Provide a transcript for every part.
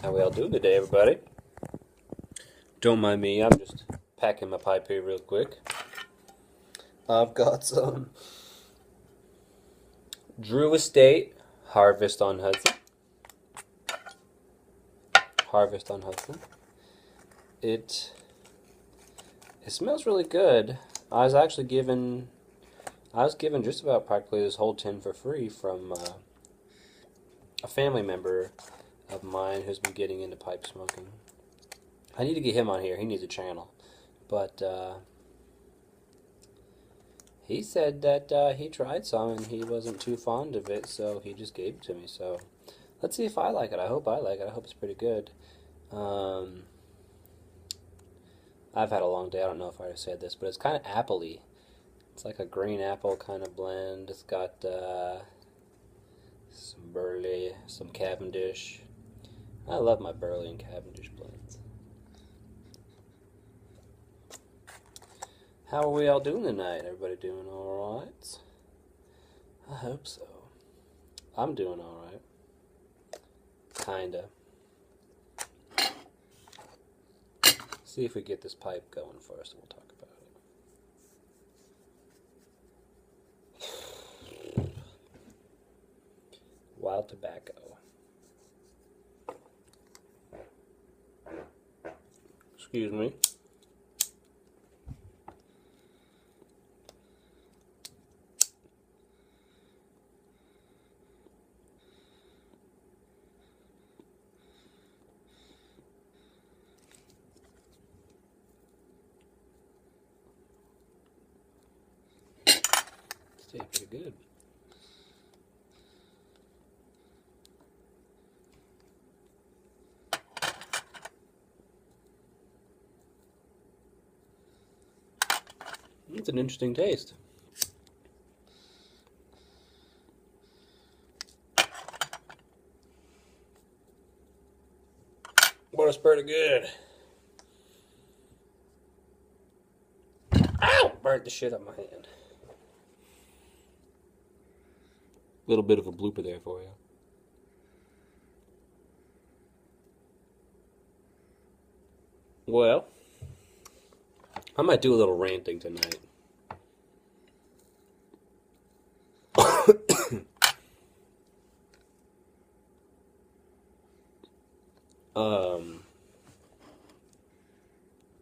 How we all doing today, everybody? Don't mind me, I'm just packing my pipe here real quick. I've got some Drew Estate Harvest on Hudson. Harvest on Hudson. It smells really good. I was given just about practically this whole tin for free from a family member of mine who's been getting into pipe smoking. I need to get him on here. He needs a channel. But he said that he tried some and he wasn't too fond of it, so he just gave it to me. So let's see if I like it. I hope I like it. I hope it's pretty good. I've had a long day. I don't know if I already said this, but it's kind of apple-y. It's like a green apple kind of blend. It's got some burley, some Cavendish. I love my burley and Cavendish blends. How are we all doing tonight? Everybody doing alright? I hope so. I'm doing alright. Kinda. See if we get this pipe going first, and we'll talk about it. Wild tobacco. Excuse me. It's pretty good. It's an interesting taste. But it's pretty good. Ow! Burnt the shit out of my hand. Little bit of a blooper there for you. Well, I might do a little ranting tonight.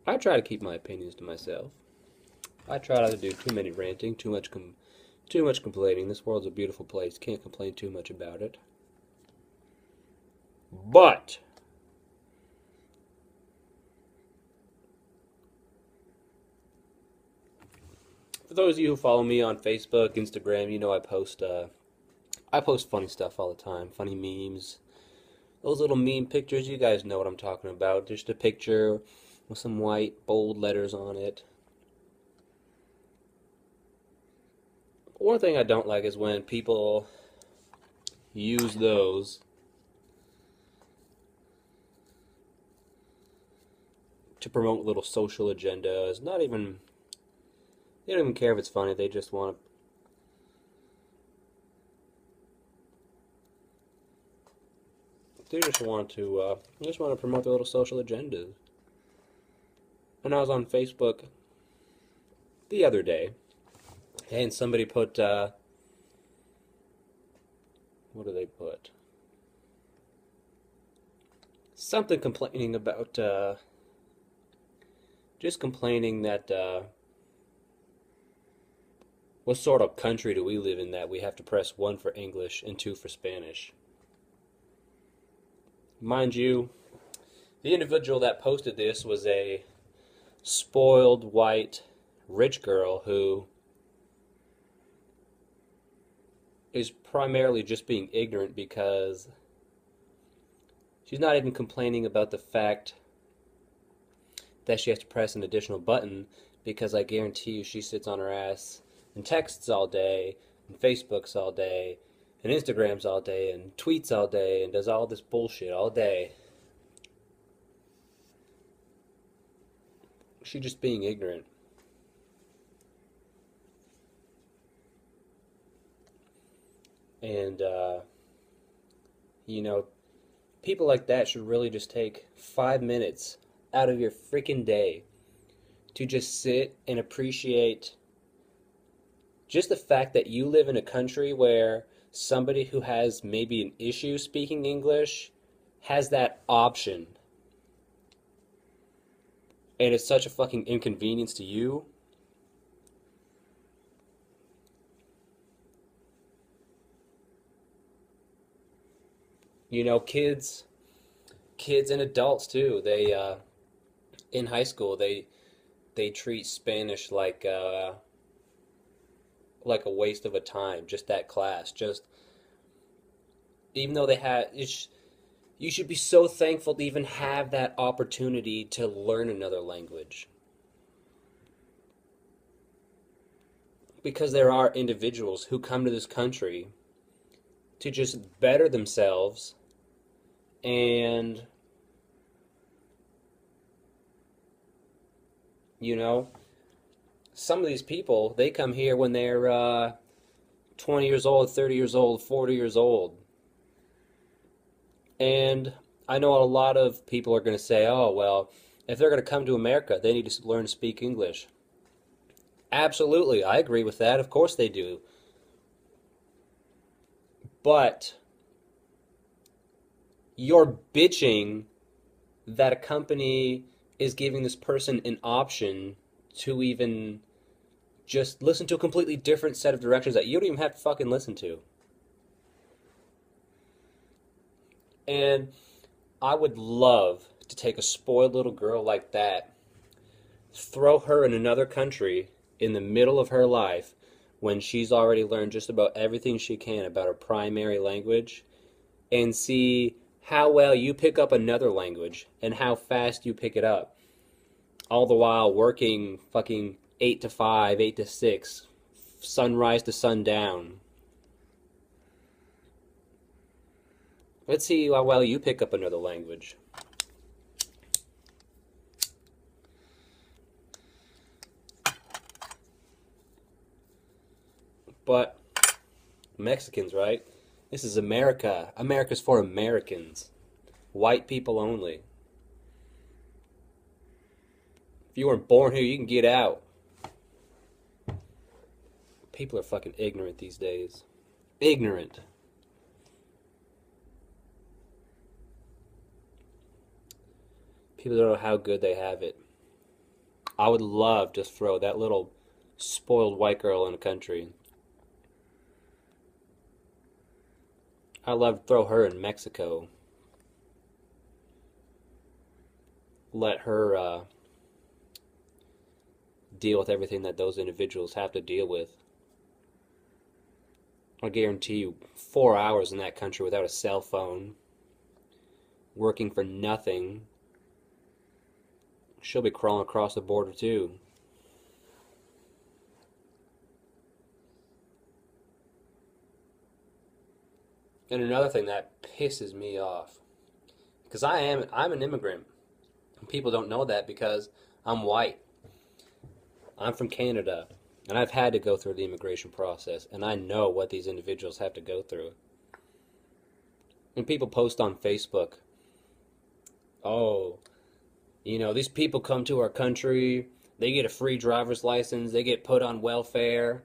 I try to keep my opinions to myself. I try not to do too many ranting, too much complaining. This world's a beautiful place. Can't complain too much about it. But for those of you who follow me on Facebook, Instagram, you know I post funny stuff all the time. Funny memes. Those little meme pictures, you guys know what I'm talking about. Just a picture with some white, bold letters on it. One thing I don't like is when people use those to promote little social agendas. They don't even care if it's funny. They just want to promote their little social agendas. And I was on Facebook the other day, and somebody put, what do they put? Something complaining about, just complaining that, what sort of country do we live in that we have to press 1 for English and 2 for Spanish? Mind you, the individual that posted this was a spoiled, white, rich girl who is primarily just being ignorant because she's not even complaining about the fact that she has to press an additional button, because I guarantee you she sits on her ass and texts all day, and Facebooks all day, and Instagrams all day, and tweets all day, and does all this bullshit all day. She's just being ignorant. And, People like that should really just take 5 minutes out of your freaking day to just sit and appreciate just the fact that you live in a country where somebody who has maybe an issue speaking English has that option. And it's such a fucking inconvenience to you. You know, kids and adults too. They in high school they treat Spanish like a waste of a time. Just that class. Just even though they had it's you should be so thankful to even have that opportunity to learn another language. Because there are individuals who come to this country to just better themselves and, you know, some of these people, they come here when they're 20 years old, 30 years old, 40 years old. And I know a lot of people are going to say, oh, well, if they're going to come to America, they need to learn to speak English. Absolutely, I agree with that. Of course they do. But you're bitching that a company is giving this person an option to even just listen to a completely different set of directions that you don't even have to fucking listen to. And I would love to take a spoiled little girl like that, throw her in another country in the middle of her life when she's already learned just about everything she can about her primary language, and see how well you pick up another language and how fast you pick it up. All the while working fucking 8 to 5, 8 to 6, sunrise to sundown. Let's see how well you pick up another language. But Mexicans, right? This is America. America's for Americans. White people only. If you weren't born here, you can get out. People are fucking ignorant these days. Ignorant. People don't know how good they have it. I would love to throw that little spoiled white girl in a country. I'd love to throw her in Mexico. Let her deal with everything that those individuals have to deal with. I guarantee you 4 hours in that country without a cell phone, working for nothing. She'll be crawling across the border too. And another thing that pisses me off, because I'm an immigrant. People don't know that because I'm white. I'm from Canada, and I've had to go through the immigration process, and I know what these individuals have to go through. And people post on Facebook, oh, you know, these people come to our country, they get a free driver's license, they get put on welfare,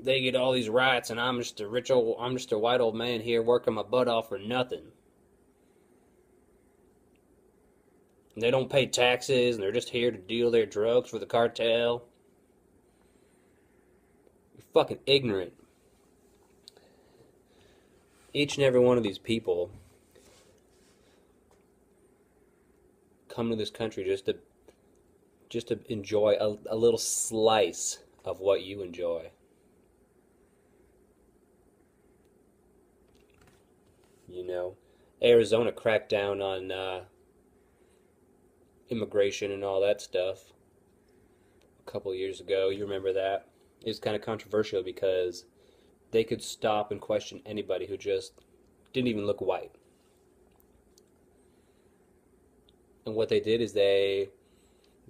they get all these rights, and I'm just a white old man here working my butt off for nothing. And they don't pay taxes, and they're just here to deal their drugs for the cartel. You're fucking ignorant. Each and every one of these people come to this country just to enjoy a little slice of what you enjoy. You know, Arizona cracked down on immigration and all that stuff a couple of years ago. You remember that? It was kind of controversial because they could stop and question anybody who just didn't even look white. And what they did is they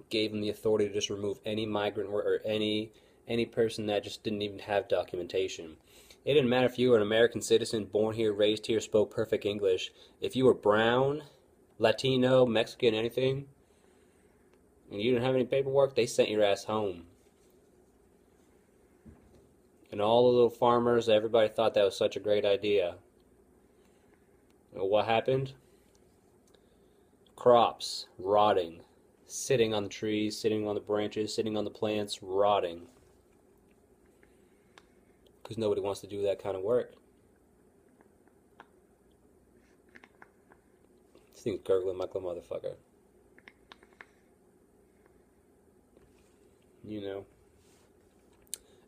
gave them the authority to just remove any migrant or any any person that just didn't even have documentation. It didn't matter if you were an American citizen, born here, raised here, spoke perfect English. If you were brown, Latino, Mexican, anything, and you didn't have any paperwork, they sent your ass home. And all the little farmers, everybody thought that was such a great idea. And what happened? Crops rotting, sitting on the trees, sitting on the branches, sitting on the plants, rotting. Because nobody wants to do that kind of work. This thing's gurgling like a motherfucker. You know.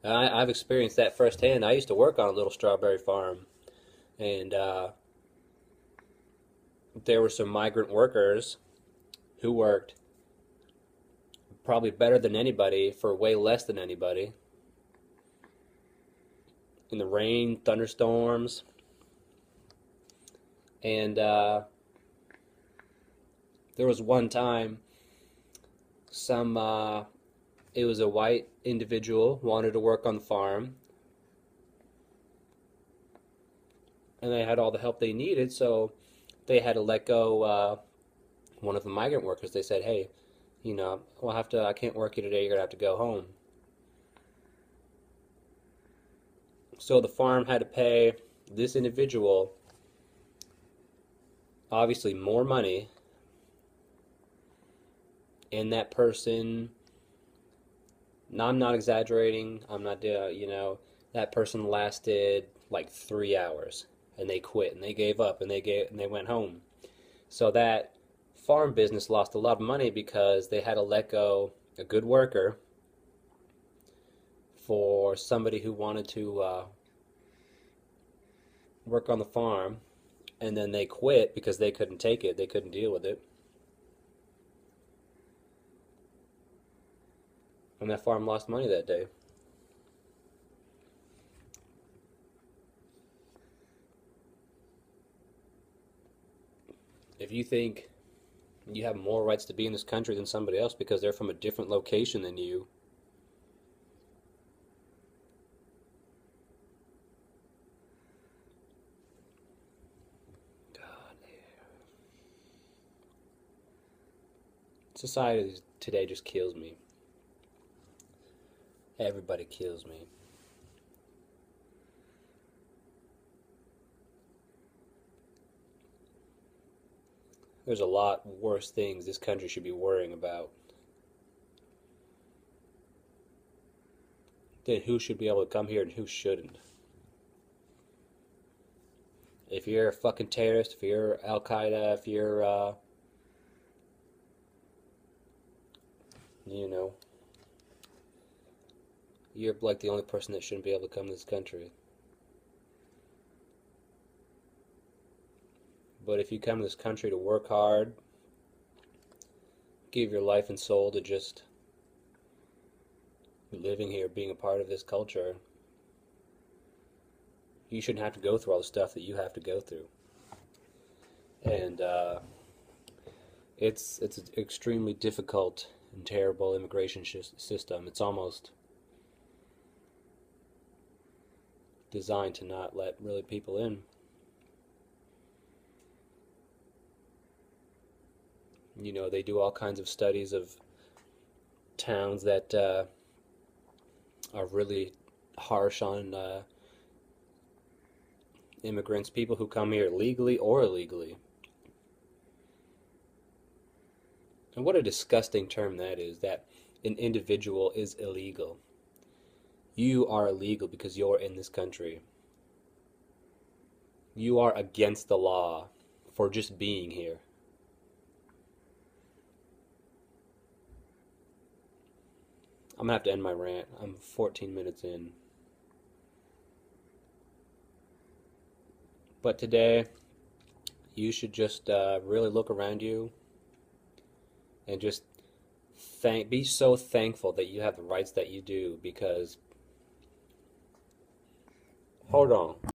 I've experienced that firsthand. I used to work on a little strawberry farm, and there were some migrant workers who worked probably better than anybody for way less than anybody. In the rain, thunderstorms, and there was one time it was a white individual wanted to work on the farm, and they had all the help they needed, so they had to let go one of the migrant workers. They said, "Hey, I can't work you today. You're gonna have to go home." So the farm had to pay this individual obviously more money, and that person, I'm not exaggerating, that person lasted like 3 hours, and they quit, and they gave up, and they went home. So that farm business lost a lot of money because they had to let go a good worker for somebody who wanted to work on the farm, and then they quit because they couldn't take it, they couldn't deal with it. And that farm lost money that day. If you think you have more rights to be in this country than somebody else because they're from a different location than you, God, society today just kills me. Everybody kills me. There's a lot worse things this country should be worrying about than who should be able to come here and who shouldn't. If you're a fucking terrorist, if you're Al Qaeda, if you're, you're like the only person that shouldn't be able to come to this country. But if you come to this country to work hard, give your life and soul to just living here, being a part of this culture, you shouldn't have to go through all the stuff that you have to go through. And it's an extremely difficult and terrible immigration system. It's almost designed to not let really people in. They do all kinds of studies of towns that are really harsh on immigrants, people who come here legally or illegally. And what a disgusting term that is, that an individual is illegal. You are illegal because you're in this country. You are against the law for just being here. I'm gonna have to end my rant. I'm 14 minutes in. But today, you should just really look around you and just be so thankful that you have the rights that you do, because hold on.